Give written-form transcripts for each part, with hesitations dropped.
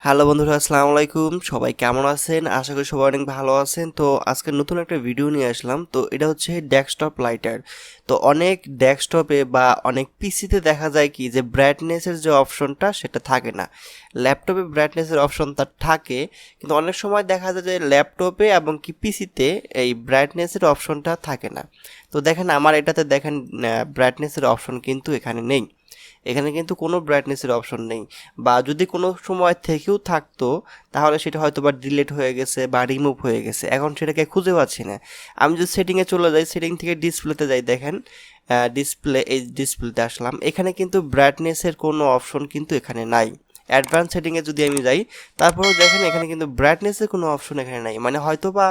Hello বন্ধুরা, আসসালামু আলাইকুম। সবাই কেমন আছেন? আশা করি সবাই অনেক ভালো আছেন। তো আজকে নতুন একটা ভিডিও নিয়ে আসলাম। তো এটা হচ্ছে ডেস্কটপ লাইটার। তো অনেক ডেস্কটপে বা অনেক পিসিতে দেখা যায় কি যে ব্রাইটনেসের যে অপশনটা সেটা থাকে না। ল্যাপটপে ব্রাইটনেসের অপশনটা থাকে, কিন্তু অনেক সময় দেখা যায় যে ল্যাপটপে এবং কি পিসিতে এই ব্রাইটনেসের অপশনটা থাকে না। তো দেখেন আমার এটাতে দেখেন ব্রাইটনেসের অপশন কিন্তু এখানে নেই। এখানে কিন্তু কোনো ব্রাইটনেসের অপশন নেই, বা যদি কোনো সময় থেকেও থাকতো তাহলে সেটা হয়তো বা ডিলিট হয়ে গেছে বা রিমুভ হয়ে গেছে, এখন সেটাকে খুঁজে পাচ্ছি না। আমি যদি সেটিংয়ে চলে যাই, সেটিং থেকে ডিসপ্লেতে যাই, দেখেন ডিসপ্লে, এই ডিসপ্লেতে আসলাম, এখানে কিন্তু ব্রাইটনেসের কোনো অপশন কিন্তু এখানে নাই। অ্যাডভান্স সেটিংয়ে যদি আমি যাই, তারপরেও দেখেন এখানে কিন্তু ব্রাইটনেসের কোনো অপশন এখানে নাই, মানে হয়তো বা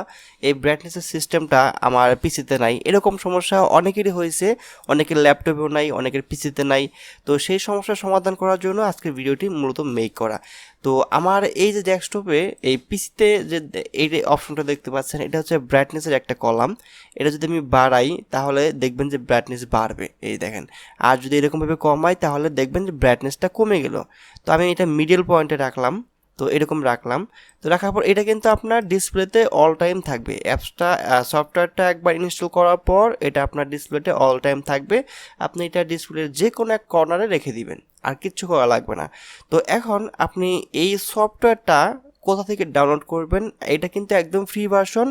এই ব্রাইটনেসের সিস্টেমটা আমার পিসিতে নাই। এরকম সমস্যা অনেকেরই হয়েছে, অনেকের ল্যাপটপেও নাই, অনেকের পিসিতে নাই। তো সেই সমস্যার সমাধান করার জন্য আজকের ভিডিওটি মূলত মেক করা। তো আমার এই যে ডেস্কটপে এই পিসিতে যে এই যে অপশনটা দেখতে পাচ্ছেন, এটা হচ্ছে ব্রাইটনেসের একটা কলাম। এটা যদি আমি বাড়াই তাহলে দেখবেন যে ব্রাইটনেস বাড়বে, এই দেখেন। আর যদি এরকমভাবে কমাই তাহলে দেখবেন যে ব্রাইটনেসটা কমে গেল। তো আমি এটা মিডল পয়েন্টে রাখলাম। তো এরকম রাখলাম। তো রাখার পর এটা কিন্তু আপনার ডিসপ্লেতে অল টাইম থাকবে। অ্যাপসটা, সফটওয়্যারটা একবার ইনস্টল করার পর এটা আপনার ডিসপ্লেতে অল টাইম থাকবে। আপনি এটা ডিসপ্লের যে কোনো এক কর্নারে রেখে দিবেন, আর কিচ্ছু করা লাগবে না। তো এখন আপনি এই সফটওয়্যারটা কোথা থেকে ডাউনলোড করবেন? এটা কিন্তু একদম ফ্রি ভার্সন।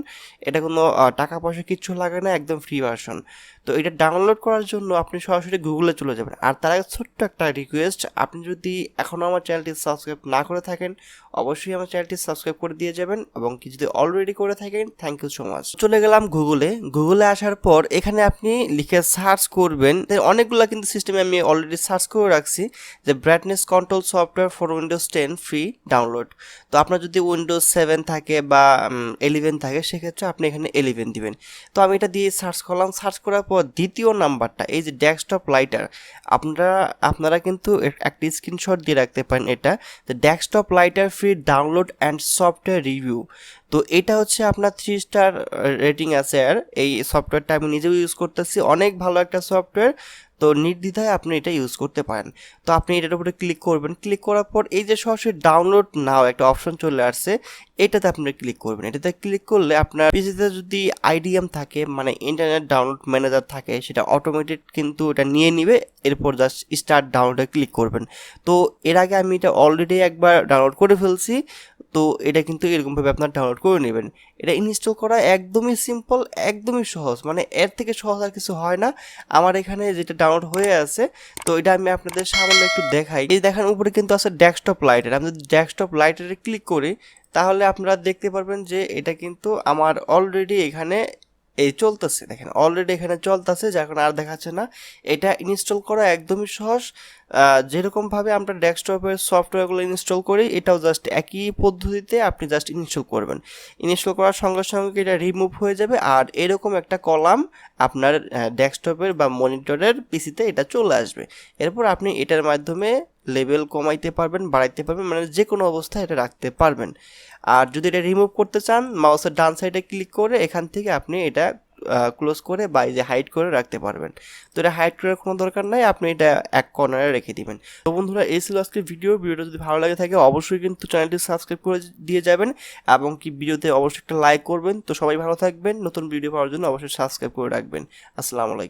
এটা কোনো টাকা পয়সা কিচ্ছু লাগে না, একদম ফ্রি ভার্সন। তো এটা ডাউনলোড করার জন্য আপনি সরাসরি গুগলে চলে যাবেন। আর তার আগে ছোট্ট একটা রিকোয়েস্ট, আপনি যদি এখনও আমার চ্যানেলটি সাবস্ক্রাইব না করে থাকেন, অবশ্যই আমার চ্যানেলটি সাবস্ক্রাইব করে দিয়ে যাবেন, এবং কি যদি অলরেডি করে থাকেন, থ্যাংক ইউ সো মাচ। চলে গেলাম গুগলে। গুগলে আসার পর এখানে আপনি লিখে সার্চ করবেন। অনেকগুলো কিন্তু সিস্টেমে আমি অলরেডি সার্চ করে রাখছি যে brightness control software for Windows 10 free download. তো আপনার যদি উইন্ডোজ 7 থাকে বা 11 থাকে, সেক্ষেত্রে আপনি এখানে 11 দিবেন। তো আমি এটা দিয়ে সার্চ করলাম। সার্চ করার পর দ্বিতীয় নাম্বারটা, এই যে ডেস্কটপ লাইটার, আপনারা আপনারা কিন্তু একটা স্ক্রিনশট দিয়ে রাখতে পারেন। এটা যে desktop lighter free download and software review. তো এটা হচ্ছে আপনার 3 স্টার রেটিং আছে। আর এই সফটওয়্যারটা আমি নিজেও ইউজ করতেছি, অনেক ভালো একটা সফটওয়্যার। তো নির্দ্বিধায় আপনি এটা ইউজ করতে পারেন। তো আপনি এটার উপরে ক্লিক করবেন। ক্লিক করার পর এই যে সরাসরি ডাউনলোড নাও একটা অপশন চলে আসছে, এটাতে আপনি ক্লিক করবেন। এটাতে ক্লিক করলে আপনার পিসিতে যদি আইডিএম থাকে, মানে ইন্টারনেট ডাউনলোড ম্যানেজার থাকে, সেটা অটোমেটিক কিন্তু এটা নিয়ে নিবে। এরপর জাস্ট স্টার্ট ডাউনলোডে ক্লিক করবেন। তো এর আগে আমি এটা অলরেডি একবার ডাউনলোড করে ফেলছি। তো এটা কিন্তু এরকমভাবে আপনার ডাউনলোড করে নেবেন। এটা ইনস্টল করা একদমই সিম্পল, একদমই সহজ, মানে এর থেকে সহজ আর কিছু হয় না। আমার এখানে যেটা ডাউনলোড হয়ে আছে, তো এটা আমি আপনাদের সামনে একটু দেখাই। এই দেখেন উপরে কিন্তু আছে ডেস্কটপ লাইটার। আমি যদি ডেস্কটপ লাইটারে ক্লিক করি, তাহলে আপনারা দেখতে পারবেন যে এটা কিন্তু আমার অলরেডি এখানে এই চলতেছে। দেখেন অলরেডি এখানে চলতেছে, যে এখন আর দেখাচ্ছে না। এটা ইনস্টল করা একদমই সহজ। যেরকমভাবে আমরা ডেস্কটপের সফটওয়্যারগুলো ইনস্টল করি, এটাও জাস্ট একই পদ্ধতিতে আপনি জাস্ট ইনস্টল করবেন। ইনস্টল করার সঙ্গে সঙ্গে এটা রিমুভ হয়ে যাবে, আর এরকম একটা কলাম আপনার ডেস্কটপের বা মনিটরের পিসিতে এটা চলে আসবে। এরপর আপনি এটার মাধ্যমে লেভেল কমাইতে পারবেন, বাড়াইতে পারবেন, মানে যে কোনো অবস্থায় এটা রাখতে পারবেন। আর যদি এটা রিমুভ করতে চান, মাউসের ডান সাইডে ক্লিক করে এখান থেকে আপনি এটা ক্লোজ করে বা এই যে হাইড করে রাখতে পারবেন। তো এটা হাইড করার কোনো দরকার নাই, আপনি এটা এক কর্নারে রেখে দিবেন। তো বন্ধুরা, এই ছিল আজকের ভিডিওটা যদি ভালো লাগে থাকে, অবশ্যই কিন্তু চ্যানেলটি সাবস্ক্রাইব করে দিয়ে যাবেন, এবং কি ভিডিওতে অবশ্যই একটা লাইক করবেন। তো সবাই ভালো থাকবেন। নতুন ভিডিও পাওয়ার জন্য অবশ্যই সাবস্ক্রাইব করে রাখবেন। আসসালামু আলাইকুম।